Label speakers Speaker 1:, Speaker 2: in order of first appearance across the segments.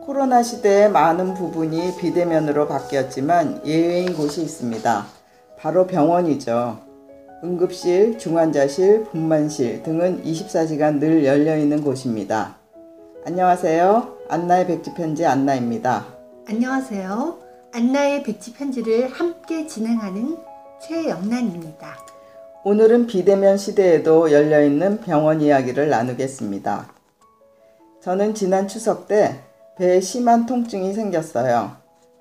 Speaker 1: 코로나 시대에 많은 부분이 비대면으로 바뀌었지만 예외인 곳이 있습니다. 바로 병원이죠. 응급실, 중환자실, 분만실 등은 24시간 늘 열려있는 곳입니다. 안녕하세요. 안나의 백지편지 안나입니다.
Speaker 2: 안녕하세요. 안나의 백지편지를 함께 진행하는 최영란입니다.
Speaker 1: 오늘은 비대면 시대에도 열려있는 병원 이야기를 나누겠습니다. 저는 지난 추석 때 배에 심한 통증이 생겼어요.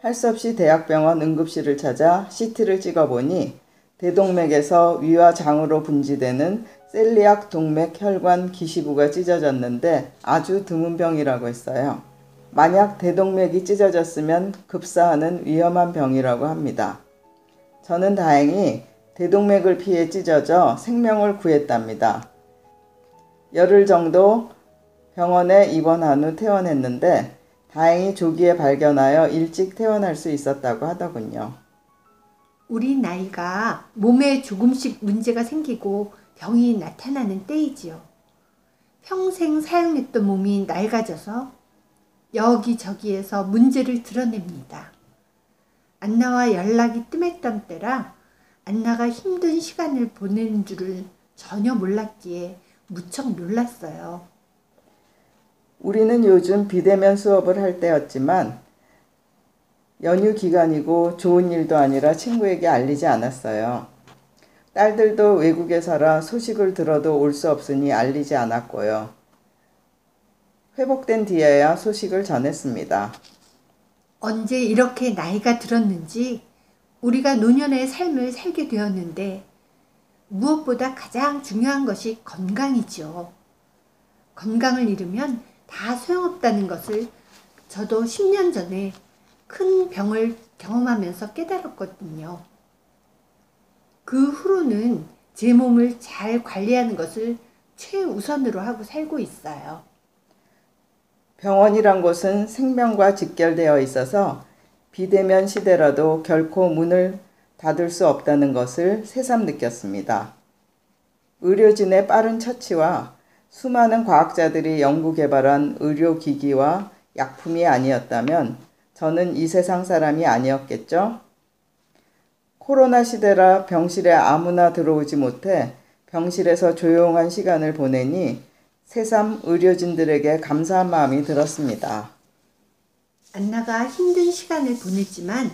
Speaker 1: 할 수 없이 대학병원 응급실을 찾아 CT를 찍어보니 대동맥에서 위와 장으로 분지되는 셀리악 동맥 혈관 기시부가 찢어졌는데 아주 드문 병이라고 했어요. 만약 대동맥이 찢어졌으면 급사하는 위험한 병이라고 합니다. 저는 다행히 대동맥을 피해 찢어져 생명을 구했답니다. 열흘 정도 병원에 입원한 후 퇴원했는데 다행히 조기에 발견하여 일찍 퇴원할 수 있었다고 하더군요.
Speaker 2: 우리 나이가 몸에 조금씩 문제가 생기고 병이 나타나는 때이지요. 평생 사용했던 몸이 낡아져서 여기저기에서 문제를 드러냅니다. 안나와 연락이 뜸했던 때라 안나가 힘든 시간을 보내는 줄을 전혀 몰랐기에 무척 놀랐어요.
Speaker 1: 우리는 요즘 비대면 수업을 할 때였지만 연휴 기간이고 좋은 일도 아니라 친구에게 알리지 않았어요. 딸들도 외국에 살아 소식을 들어도 올 수 없으니 알리지 않았고요. 회복된 뒤에야 소식을 전했습니다.
Speaker 2: 언제 이렇게 나이가 들었는지 우리가 노년의 삶을 살게 되었는데 무엇보다 가장 중요한 것이 건강이죠. 건강을 잃으면 다 소용없다는 것을 저도 10년 전에 큰 병을 경험하면서 깨달았거든요. 그 후로는 제 몸을 잘 관리하는 것을 최우선으로 하고 살고 있어요.
Speaker 1: 병원이란 곳은 생명과 직결되어 있어서 비대면 시대라도 결코 문을 닫을 수 없다는 것을 새삼 느꼈습니다. 의료진의 빠른 처치와 수많은 과학자들이 연구 개발한 의료기기와 약품이 아니었다면 저는 이 세상 사람이 아니었겠죠? 코로나 시대라 병실에 아무나 들어오지 못해 병실에서 조용한 시간을 보내니 새삼 의료진들에게 감사한 마음이 들었습니다.
Speaker 2: 안나가 힘든 시간을 보냈지만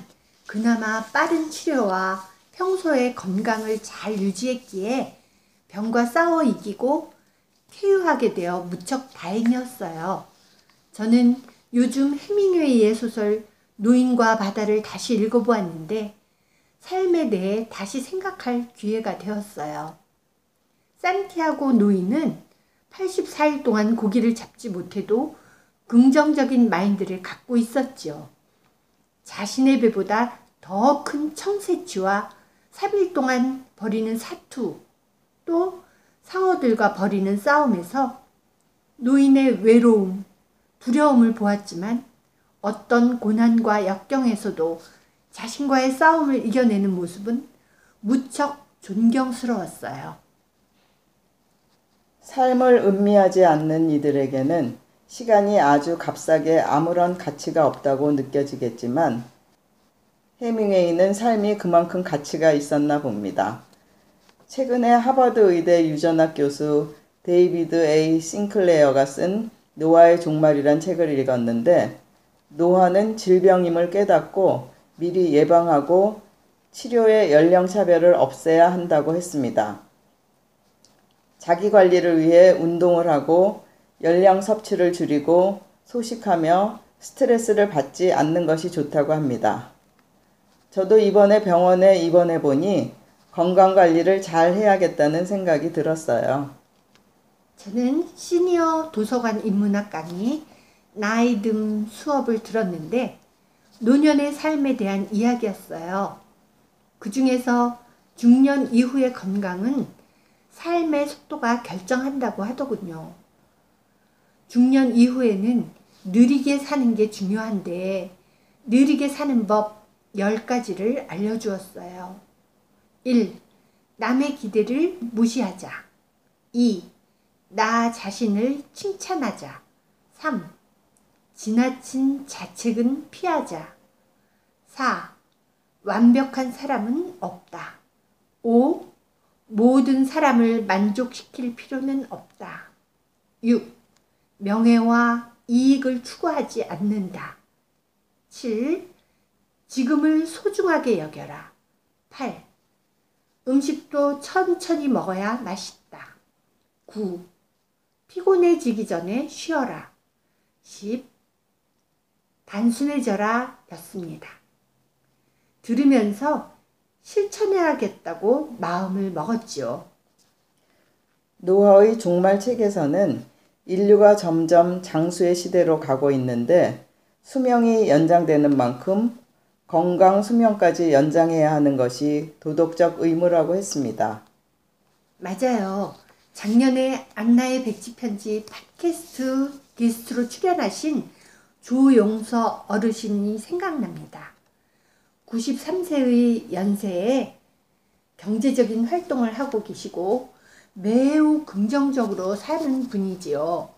Speaker 2: 그나마 빠른 치료와 평소의 건강을 잘 유지했기에 병과 싸워 이기고 쾌유하게 되어 무척 다행이었어요. 저는 요즘 해밍웨이의 소설 노인과 바다를 다시 읽어보았는데 삶에 대해 다시 생각할 기회가 되었어요. 산티아고 노인은 84일 동안 고기를 잡지 못해도 긍정적인 마인드를 갖고 있었지요. 자신의 배보다 더 큰 청새치와 3일 동안 벌이는 사투, 또 상어들과 벌이는 싸움에서 노인의 외로움, 두려움을 보았지만 어떤 고난과 역경에서도 자신과의 싸움을 이겨내는 모습은 무척 존경스러웠어요.
Speaker 1: 삶을 음미하지 않는 이들에게는 시간이 아주 값싸게 아무런 가치가 없다고 느껴지겠지만 해밍웨이는 삶이 그만큼 가치가 있었나 봅니다. 최근에 하버드 의대 유전학 교수 데이비드 A. 싱클레어가 쓴 노화의 종말이란 책을 읽었는데 노화는 질병임을 깨닫고 미리 예방하고 치료의 연령 차별을 없애야 한다고 했습니다. 자기 관리를 위해 운동을 하고 열량 섭취를 줄이고 소식하며 스트레스를 받지 않는 것이 좋다고 합니다. 저도 이번에 병원에 입원해 보니 건강관리를 잘 해야겠다는 생각이 들었어요.
Speaker 2: 저는 시니어 도서관 인문학 강의 나이듦 수업을 들었는데 노년의 삶에 대한 이야기였어요. 그 중에서 중년 이후의 건강은 삶의 속도가 결정한다고 하더군요. 중년 이후에는 느리게 사는 게 중요한데 느리게 사는 법 10가지를 알려주었어요. 1. 남의 기대를 무시하자. 2. 나 자신을 칭찬하자. 3. 지나친 자책은 피하자. 4. 완벽한 사람은 없다. 5. 모든 사람을 만족시킬 필요는 없다. 6. 명예와 이익을 추구하지 않는다. 7. 지금을 소중하게 여겨라. 8. 음식도 천천히 먹어야 맛있다. 9. 피곤해지기 전에 쉬어라. 10. 단순해져라 였습니다. 들으면서 실천해야겠다고 마음을 먹었지요.
Speaker 1: 노아의 종말 책에서는 인류가 점점 장수의 시대로 가고 있는데 수명이 연장되는 만큼 건강 수명까지 연장해야 하는 것이 도덕적 의무라고 했습니다.
Speaker 2: 맞아요. 작년에 안나의 백지편지 팟캐스트 게스트로 출연하신 조용서 어르신이 생각납니다. 93세의 연세에 경제적인 활동을 하고 계시고 매우 긍정적으로 사는 분이지요.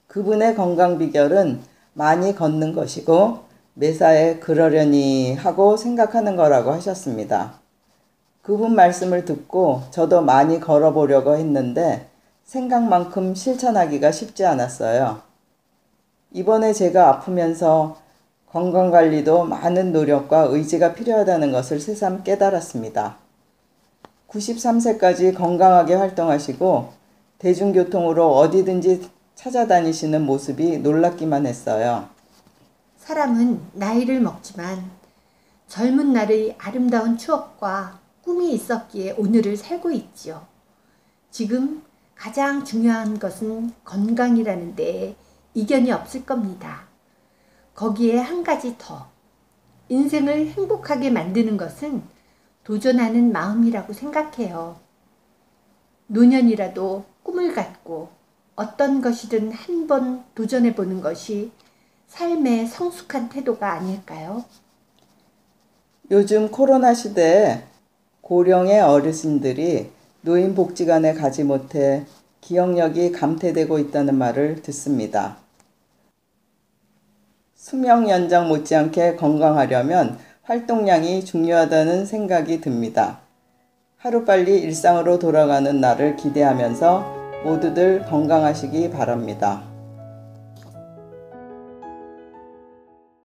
Speaker 1: 그분의 건강 비결은 많이 걷는 것이고 매사에 그러려니 하고 생각하는 거라고 하셨습니다. 그분 말씀을 듣고 저도 많이 걸어보려고 했는데 생각만큼 실천하기가 쉽지 않았어요. 이번에 제가 아프면서 건강관리도 많은 노력과 의지가 필요하다는 것을 새삼 깨달았습니다. 93세까지 건강하게 활동하시고 대중교통으로 어디든지 찾아다니시는 모습이 놀랍기만 했어요.
Speaker 2: 사람은 나이를 먹지만 젊은 날의 아름다운 추억과 꿈이 있었기에 오늘을 살고 있지요. 지금 가장 중요한 것은 건강이라는 데에 이견이 없을 겁니다. 거기에 한 가지 더. 인생을 행복하게 만드는 것은 도전하는 마음이라고 생각해요. 노년이라도 꿈을 갖고 어떤 것이든 한번 도전해보는 것이 삶의 성숙한 태도가 아닐까요?
Speaker 1: 요즘 코로나 시대에 고령의 어르신들이 노인복지관에 가지 못해 기억력이 감퇴되고 있다는 말을 듣습니다. 수명 연장 못지않게 건강하려면 활동량이 중요하다는 생각이 듭니다. 하루빨리 일상으로 돌아가는 날을 기대하면서 모두들 건강하시기 바랍니다.